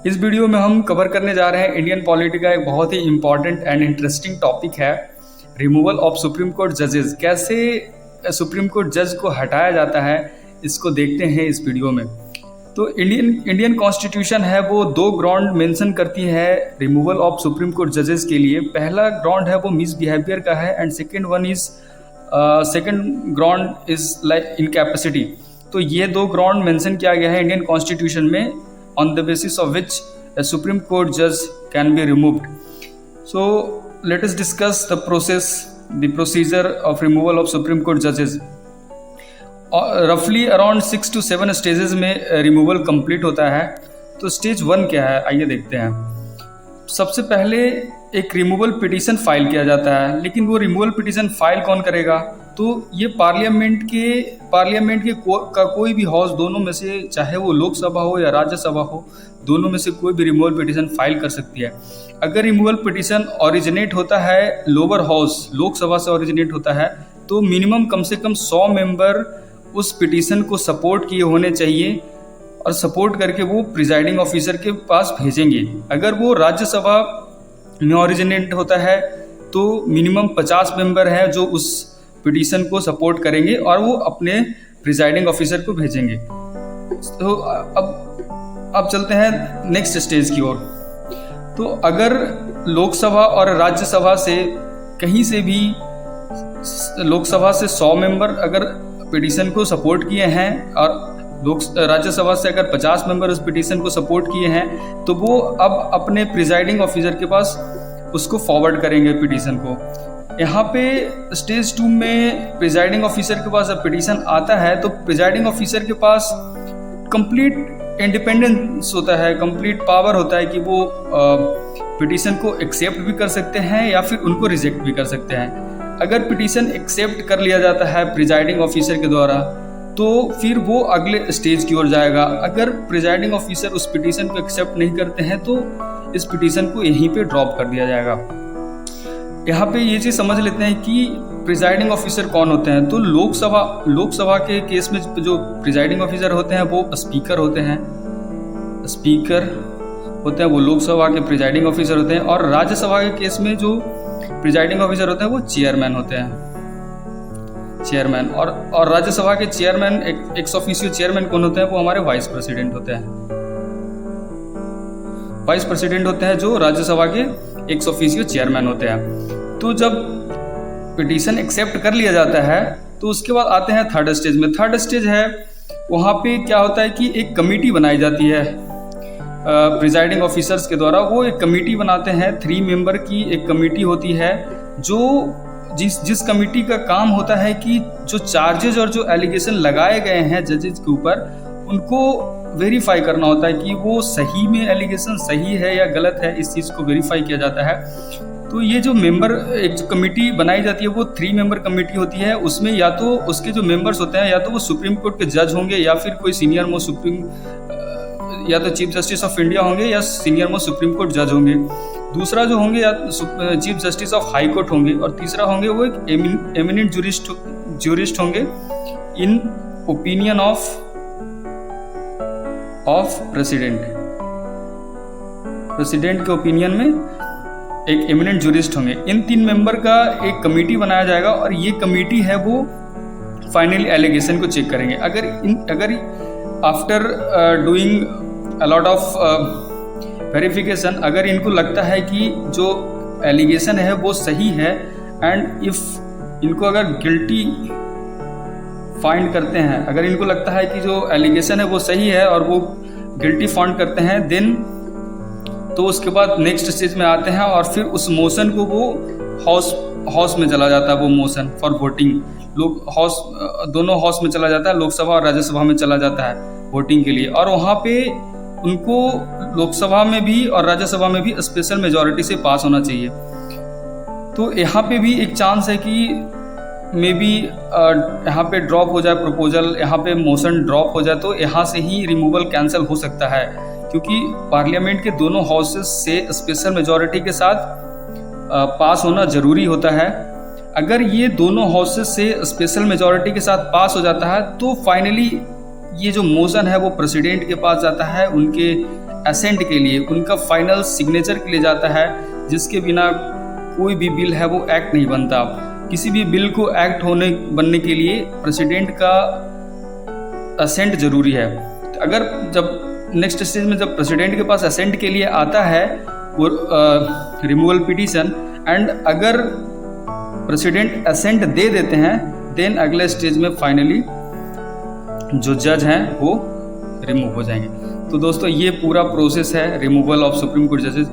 इस वीडियो में हम कवर करने जा रहे हैं इंडियन पॉलिटी का एक बहुत ही इम्पॉर्टेंट एंड इंटरेस्टिंग टॉपिक है, रिमूवल ऑफ सुप्रीम कोर्ट जजेस। कैसे सुप्रीम कोर्ट जज को हटाया जाता है, इसको देखते हैं इस वीडियो में। तो इंडियन कॉन्स्टिट्यूशन है वो 2 ग्राउंड मेंशन करती है रिमूवल ऑफ सुप्रीम कोर्ट जजेस के लिए। पहला ग्राउंड है वो मिसबिहेवियर का है and second ground is like incapacity. तो ये 2 ग्राउंड मेंशन किया गया है इंडियन कॉन्स्टिट्यूशन में, on the basis of which a Supreme Court judge can be removed. So let us discuss the procedure of removal of Supreme Court judges. Roughly around 6 to 7 stages में removal complete होता है। तो stage 1 क्या है, आइए देखते हैं। सबसे पहले एक रिमूवल पिटीशन फाइल किया जाता है, लेकिन वो रिमूवल पिटीशन फाइल कौन करेगा? तो ये पार्लियामेंट के का कोई भी हाउस, दोनों में से, चाहे वो लोकसभा हो या राज्यसभा हो, दोनों में से कोई भी रिमूवल पिटीशन फाइल कर सकती है। अगर रिमूवल पिटीशन ओरिजिनेट होता है लोअर हाउस, लोकसभा से ओरिजिनेट होता है, तो मिनिमम कम से कम 100 मेंबर उस पिटीशन को सपोर्ट किए होने चाहिए और सपोर्ट करके वो प्रिजाइडिंग ऑफिसर के पास भेजेंगे। अगर वो राज्यसभा में ओरिजिनेट होता है तो मिनिमम 50 मेंबर हैं जो उस पिटीशन को सपोर्ट करेंगे और वो अपने प्रिजाइडिंग ऑफिसर को भेजेंगे। तो अब चलते हैं नेक्स्ट स्टेज की ओर। तो अगर लोकसभा और राज्यसभा से कहीं से भी, लोकसभा से 100 मेंबर अगर पिटीशन को सपोर्ट किए हैं और राज्यसभा से अगर 50 मेंबर उस पिटीशन को सपोर्ट किए हैं, तो वो अब अपने प्रिजाइडिंग ऑफिसर के पास उसको फॉरवर्ड करेंगे पिटीशन को। यहाँ पे स्टेज 2 में प्रिजाइडिंग ऑफिसर के पास जब पिटीशन आता है तो प्रिजाइडिंग ऑफिसर के पास कंप्लीट इंडिपेंडेंस होता है, कंप्लीट पावर होता है कि वो पिटीशन को एक्सेप्ट भी कर सकते हैं या फिर उनको रिजेक्ट भी कर सकते हैं। अगर पिटीशन एक्सेप्ट कर लिया जाता है प्रिजाइडिंग ऑफिसर के द्वारा, तो फिर वो अगले स्टेज की ओर जाएगा। अगर प्रिजाइडिंग ऑफिसर उस पिटीशन को एक्सेप्ट नहीं करते हैं तो इस पिटीशन को यहीं पे ड्रॉप कर दिया जाएगा। यहाँ पे ये चीज़ समझ लेते हैं कि प्रिजाइडिंग ऑफिसर कौन होते हैं। तो लोकसभा के केस में जो प्रिजाइडिंग ऑफिसर होते हैं वो स्पीकर होते हैं, वो लोकसभा के प्रिजाइडिंग ऑफिसर होते हैं। और राज्यसभा के केस में जो प्रिजाइडिंग ऑफिसर होते हैं वो चेयरमैन होते हैं, चेयरमैन। और राज्यसभा के चेयरमैन, एक्स ऑफिशियो चेयरमैन कौन होते हैं? वो हमारे वाइस प्रेसिडेंट होते हैं, वाइस प्रेसिडेंट होते हैं जो राज्यसभा के एक्स ऑफिशियो चेयरमैन होते हैं। तो जब पिटीशन एक्सेप्ट कर लिया जाता है तो उसके बाद आते हैं थर्ड स्टेज में। थर्ड स्टेज है, वहाँ पे क्या होता है कि एक कमेटी बनाई जाती है प्रिजाइडिंग ऑफिसर्स के द्वारा। वो एक कमेटी बनाते हैं, 3 मेंबर की एक कमेटी होती है, जो जिस कमेटी का काम होता है कि जो चार्जेज और जो एलिगेशन लगाए गए हैं जजेज के ऊपर, उनको वेरीफाई करना होता है कि वो सही में एलिगेशन सही है या गलत है। इस चीज़ को वेरीफाई किया जाता है। तो ये जो मेंबर, एक जो कमेटी बनाई जाती है वो 3 मेंबर कमेटी होती है। उसमें या तो उसके जो मेंबर्स होते हैं या तो वो सुप्रीम कोर्ट के जज होंगे या फिर कोई सीनियर मोस्ट या तो चीफ जस्टिस ऑफ इंडिया होंगे या सीनियर मोस्ट सुप्रीम कोर्ट जज होंगे। दूसरा जो होंगे या chief justice of high court होंगे, और तीसरा होंगे वो एक एमिनेंट ज्यूरिस्ट होंगे इन ओपिनियन ऑफ प्रेसिडेंट के ओपिनियन में एक एमिनेंट ज्यूरिस्ट होंगे। इन 3 मेंबर का एक कमेटी बनाया जाएगा और ये कमेटी है वो फाइनली एलिगेशन को चेक करेंगे। अगर after doing a lot of verification, अगर इनको लगता है कि जो एलिगेशन है वो सही है एंड इफ इनको अगर गिल्टी फाइंड करते हैं, अगर इनको लगता है कि जो एलिगेशन है वो सही है और वो गिल्टी फाइंड करते हैं, देन तो उसके बाद नेक्स्ट स्टेज में आते हैं और फिर उस मोशन को वो हाउस में चला जाता है। वो मोशन फॉर वोटिंग दोनों हाउस में चला जाता है, लोकसभा और राज्यसभा में चला जाता है वोटिंग के लिए। और वहाँ पे उनको लोकसभा में भी और राज्यसभा में भी स्पेशल मेजॉरिटी से पास होना चाहिए। तो यहाँ पे भी एक चांस है कि मे बी यहाँ पे ड्रॉप हो जाए प्रपोजल, यहाँ पे मोशन ड्रॉप हो जाए, तो यहाँ से ही रिमूवल कैंसिल हो सकता है, क्योंकि पार्लियामेंट के दोनों हाउसेस से स्पेशल मेजॉरिटी के साथ पास होना ज़रूरी होता है। अगर ये दोनों हाउसेस से स्पेशल मेजॉरिटी के साथ पास हो जाता है तो फाइनली ये जो मोशन है वो प्रेसिडेंट के पास जाता है, उनके असेंट के लिए, उनका फाइनल सिग्नेचर के लिए जाता है, जिसके बिना कोई भी बिल है वो एक्ट नहीं बनता। किसी भी बिल को एक्ट बनने के लिए प्रेसिडेंट का असेंट जरूरी है। तो अगर जब नेक्स्ट स्टेज में जब प्रेसिडेंट के पास असेंट के लिए आता है वो रिमूवल पिटीशन, एंड अगर प्रेसिडेंट असेंट दे देते हैं, देन अगले स्टेज में फाइनली जो जज हैं वो रिमूव हो जाएंगे। तो दोस्तों ये पूरा प्रोसेस है रिमूवल ऑफ सुप्रीम कोर्ट जजेस।